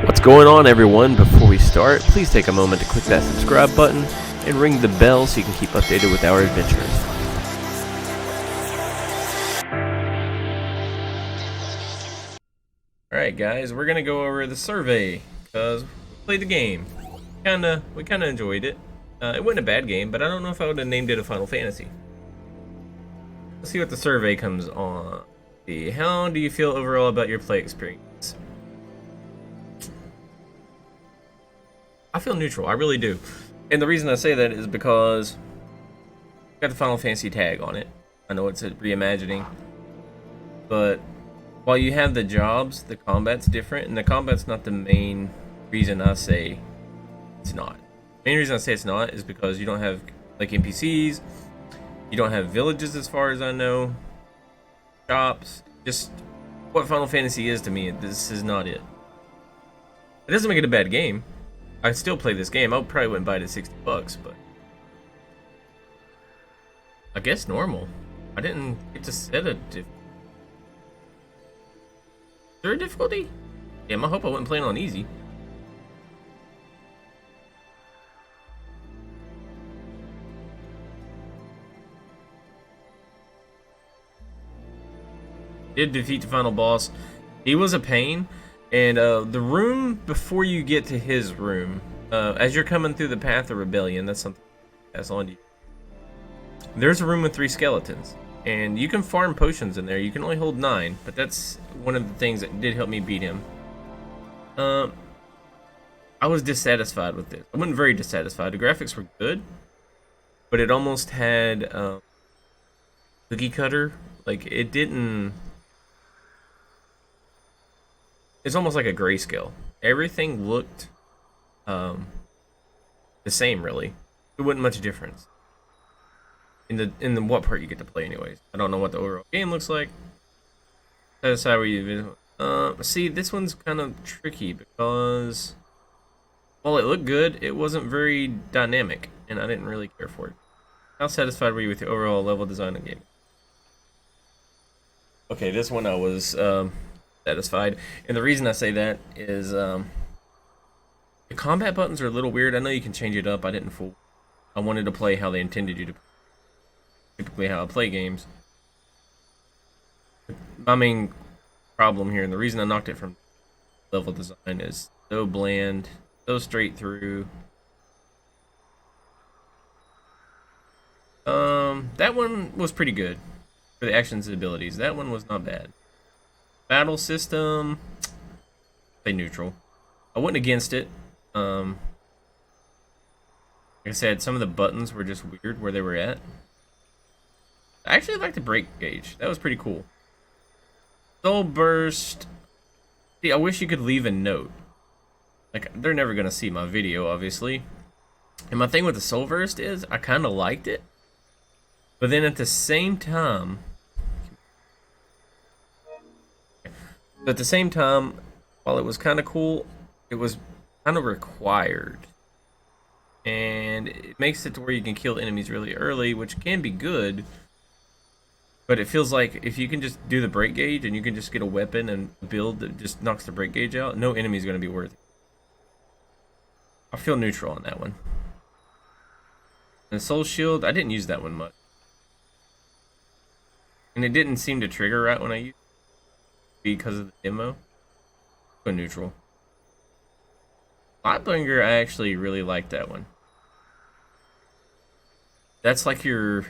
What's going on, everyone? Before we start, please take a moment to click that subscribe button and ring the bell so you can keep updated with our adventures. Alright guys, we're gonna go over the survey because we played the game. We kinda enjoyed it. It wasn't a bad game, but I don't know if I would have named it a Final Fantasy. Let's see what the survey comes on. How do you feel overall about your play experience? I feel neutral, I really do. And the reason I say that is because it's got the Final Fantasy tag on it. I know it's a reimagining, but while you have the jobs, the combat's different, and the combat's not the main reason I say it's not. The main reason I say it's not is because you don't have like NPCs, you don't have villages as far as I know, shops, just what Final Fantasy is to me. This is not it. It doesn't make it a bad game. I still play this game. I probably wouldn't buy it at $60, but I guess normal. I didn't get to set a is there a difficulty? Damn, I hope I wasn't playing on easy. Did defeat the final boss. He was a pain. And the room before you get to his room, as you're coming through the path of rebellion, that's something that's on you. There's a room with 3 skeletons, and you can farm potions in there. You can only hold 9, but that's one of the things that did help me beat him. I was dissatisfied with this. I wasn't very dissatisfied. The graphics were good, but it almost had cookie cutter. Like it didn't. It's almost like a grayscale. Everything looked the same, really. There wasn't much difference in the what part you get to play, anyways. I don't know what the overall game looks like. That's how we see, this one's kind of tricky because while it looked good, it wasn't very dynamic, and I didn't really care for it. How satisfied were you with the overall level design of the game? Okay, this one I was satisfied, and the reason I say that is the combat buttons are a little weird. I know you can change it up. I didn't fool. I wanted to play how they intended you to. Typically, how I play games. My main problem here, and the reason I knocked it from level design, is so bland, so straight through. That one was pretty good for the actions and abilities. That one was not bad. Battle system, say neutral. I wasn't against it. Like I said, some of the buttons were just weird where they were at. I actually like the break gauge. That was pretty cool. Soul burst. See, I wish you could leave a note. Like, they're never gonna see my video, obviously. And my thing with the soul burst is I kind of liked it, but then at the same time. But at the same time, while it was kind of cool, it was kind of required. And it makes it to where you can kill enemies really early, which can be good. But it feels like if you can just do the break gauge and you can just get a weapon and build that just knocks the break gauge out, no enemy is going to be worth it. I feel neutral on that one. And Soul Shield, I didn't use that one much. And it didn't seem to trigger right when I used it. Because of the demo. Go neutral. Lightbringer, I actually really like that one. That's like you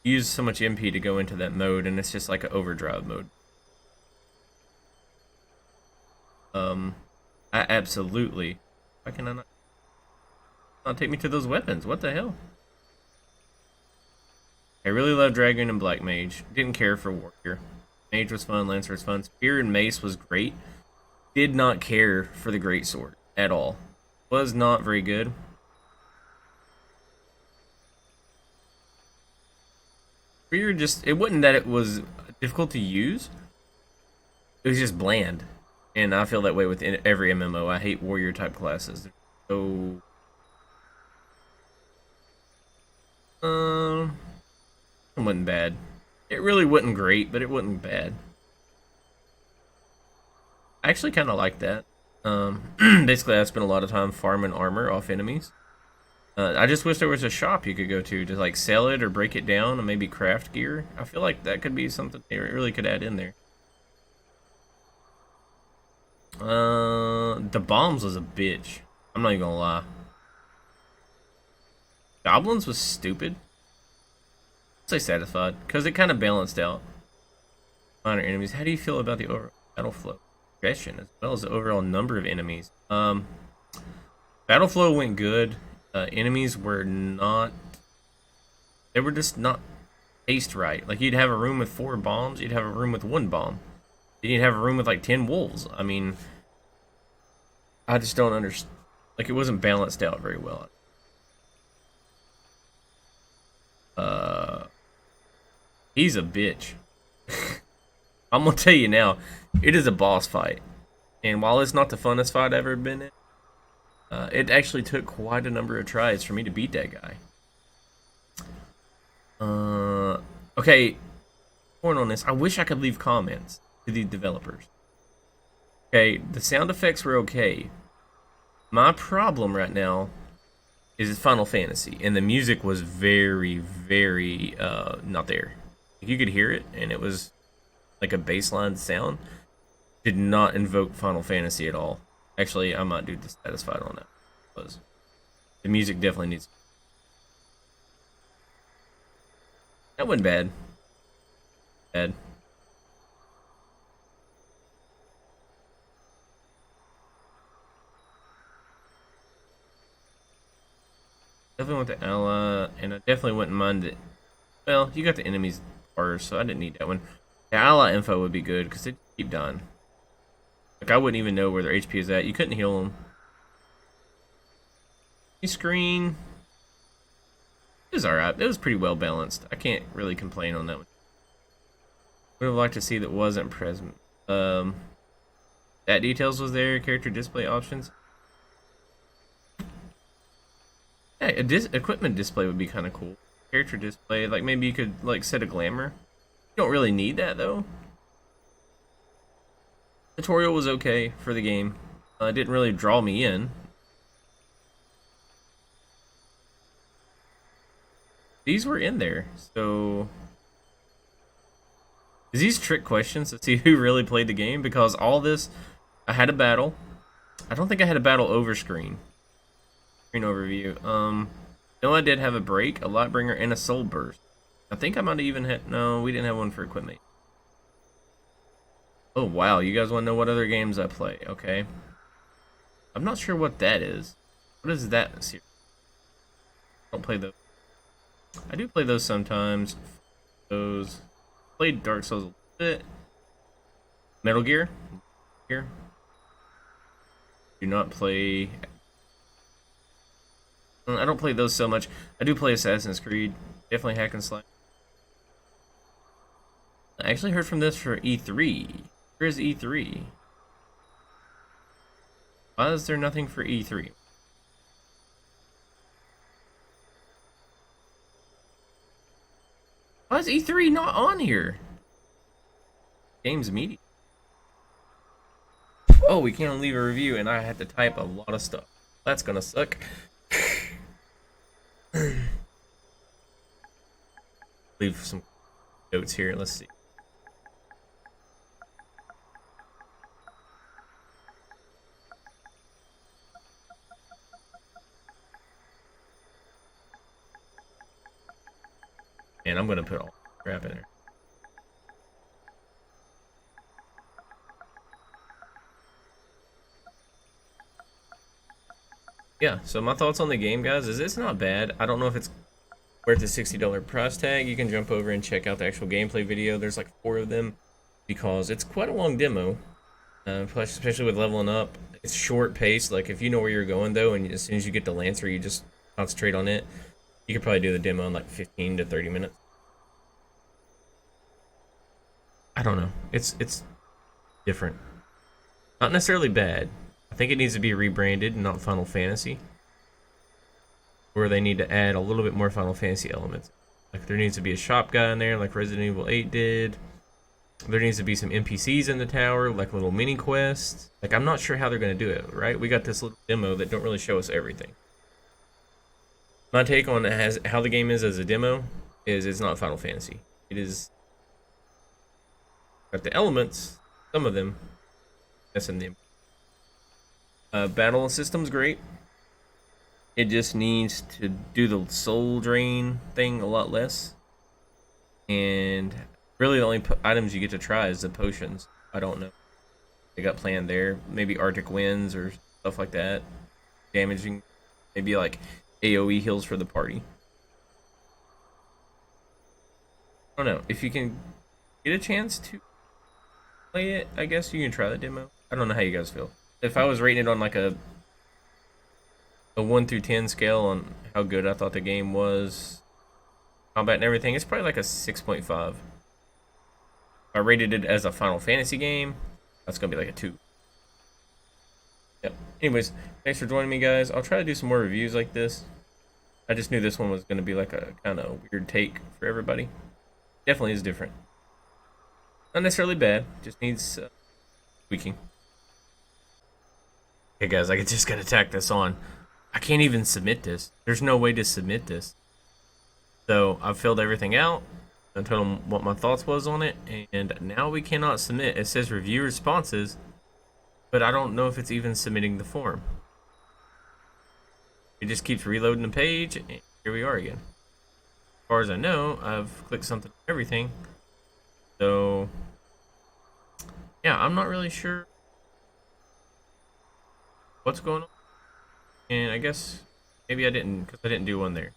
use so much MP to go into that mode, and it's just like an overdrive mode. I absolutely. Why can I not take me to those weapons? What the hell? I really love Dragon and Black Mage. Didn't care for Warrior. Mage was fun, Lancer was fun. Spear and Mace was great. Did not care for the Greatsword at all. Was not very good. Spear just, it wasn't that it was difficult to use. It was just bland. And I feel that way with every MMO. I hate warrior type classes. So it wasn't bad. It really wasn't great, but it wasn't bad. I actually kind of like that. Basically, I spent a lot of time farming armor off enemies. I just wish there was a shop you could go to like sell it or break it down and maybe craft gear. I feel like that could be something they really could add in there. The bombs was a bitch. I'm not even gonna lie. Goblins was stupid. I'd say satisfied because it kind of balanced out minor enemies. How do you feel about the overall battle flow progression as well as the overall number of enemies? Battle flow went good. Enemies were not. They were just not paced right. Like you'd have a room with 4 bombs, you'd have a room with 1 bomb, then you'd have a room with like 10 wolves. I mean, I just don't understand. Like it wasn't balanced out very well. He's a bitch. I'm gonna tell you now, it is a boss fight, and while it's not the funnest fight I've ever been in, it actually took quite a number of tries for me to beat that guy. Okay, point on this. I wish I could leave comments to the developers. Okay, the sound effects were okay. My problem right now is Final Fantasy, and the music was very, very not there. You could hear it, and it was like a baseline sound. Did not invoke Final Fantasy at all. Actually, I might do dissatisfied on that because the music definitely needs. That wasn't bad. Bad. Definitely went to Ally, and I definitely wouldn't mind it. Well, you got the enemies first, so I didn't need that one. The Ally info would be good because they keep dying. Like I wouldn't even know where their HP is at. You couldn't heal them. Screen. It was alright. It was pretty well balanced. I can't really complain on that one. Would have liked to see that wasn't present. That details was there. Character display options. Yeah, equipment display would be kind of cool. Character display, like maybe you could like set a glamour. You don't really need that though. Tutorial was okay for the game. It didn't really draw me in. These were in there, so is these trick questions to see who really played the game? Because all this, I had a battle. I don't think I had a battle over screen. Screen overview. No, I did have a break, a Lightbringer, and a Soul Burst. I think I might have even had. No, we didn't have one for equipment. Oh wow, you guys want to know what other games I play? Okay. I'm not sure what that is. What is that series? I don't play those. I do play those sometimes. Those. Played Dark Souls a little bit. Metal Gear. Here. Do not play. I don't play those so much. I do play Assassin's Creed. Definitely hack and slash. I actually heard from this for E3. Where is E3? Why is there nothing for E3? Why is E3 not on here? Games Media. Oh, we can't leave a review, and I had to type a lot of stuff. That's gonna suck. Leave some notes here. Let's see. And I'm gonna put all crap in there. Yeah, so my thoughts on the game, guys, is it's not bad. I don't know if it's worth the $60 price tag. You can jump over and check out the actual gameplay video. There's like 4 of them because it's quite a long demo. Especially with leveling up. It's short paced. Like if you know where you're going though, and as soon as you get the Lancer, you just concentrate on it. You could probably do the demo in like 15 to 30 minutes. I don't know. It's different. Not necessarily bad. I think it needs to be rebranded, not Final Fantasy. Or they need to add a little bit more Final Fantasy elements. Like there needs to be a shop guy in there like Resident Evil 8 did. There needs to be some NPCs in the tower, like little mini quests. Like, I'm not sure how they're going to do it, right? We got this little demo that don't really show us everything. My take on how the game is as a demo is it's not Final Fantasy. It is got the elements, some of them, that's in them. Battle system's great. It just needs to do the soul drain thing a lot less. And really the only items you get to try is the potions. I don't know. They got planned there. Maybe Arctic Winds or stuff like that. Damaging. Maybe like AoE heals for the party. I don't know. If you can get a chance to play it, I guess you can try the demo. I don't know how you guys feel. If I was rating it on like a 1 through 10 scale on how good I thought the game was, combat and everything, it's probably like a 6.5. If I rated it as a Final Fantasy game, that's gonna be like a 2. Yep. Anyways, thanks for joining me, guys. I'll try to do some more reviews like this. I just knew this one was gonna be like a kind of weird take for everybody. Definitely is different. Not necessarily bad, just needs tweaking. Okay, guys, I just gotta tack this on. I can't even submit this. There's no way to submit this. So I've filled everything out. I told them what my thoughts was on it, and now we cannot submit. It says review responses, but I don't know if it's even submitting the form. It just keeps reloading the page, and here we are again. As far as I know, I've clicked something on everything. So yeah, I'm not really sure what's going on. And I guess maybe I didn't, because I didn't do one there.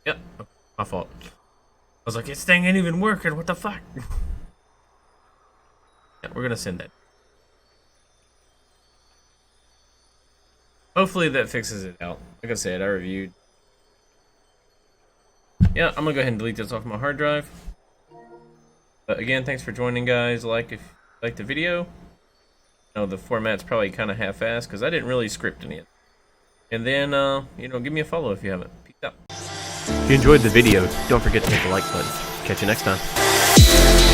Yep, my fault. I was like, this thing ain't even working, what the fuck? Yeah, we're gonna send that. Hopefully that fixes it out. Like I said, I reviewed. Yeah, I'm gonna go ahead and delete this off my hard drive. But again, thanks for joining, guys. Like if you liked the video. I know the format's probably kind of half-assed because I didn't really script any of it. And then, you know, give me a follow if you haven't. Peace out. If you enjoyed the video, don't forget to hit the like button. Catch you next time.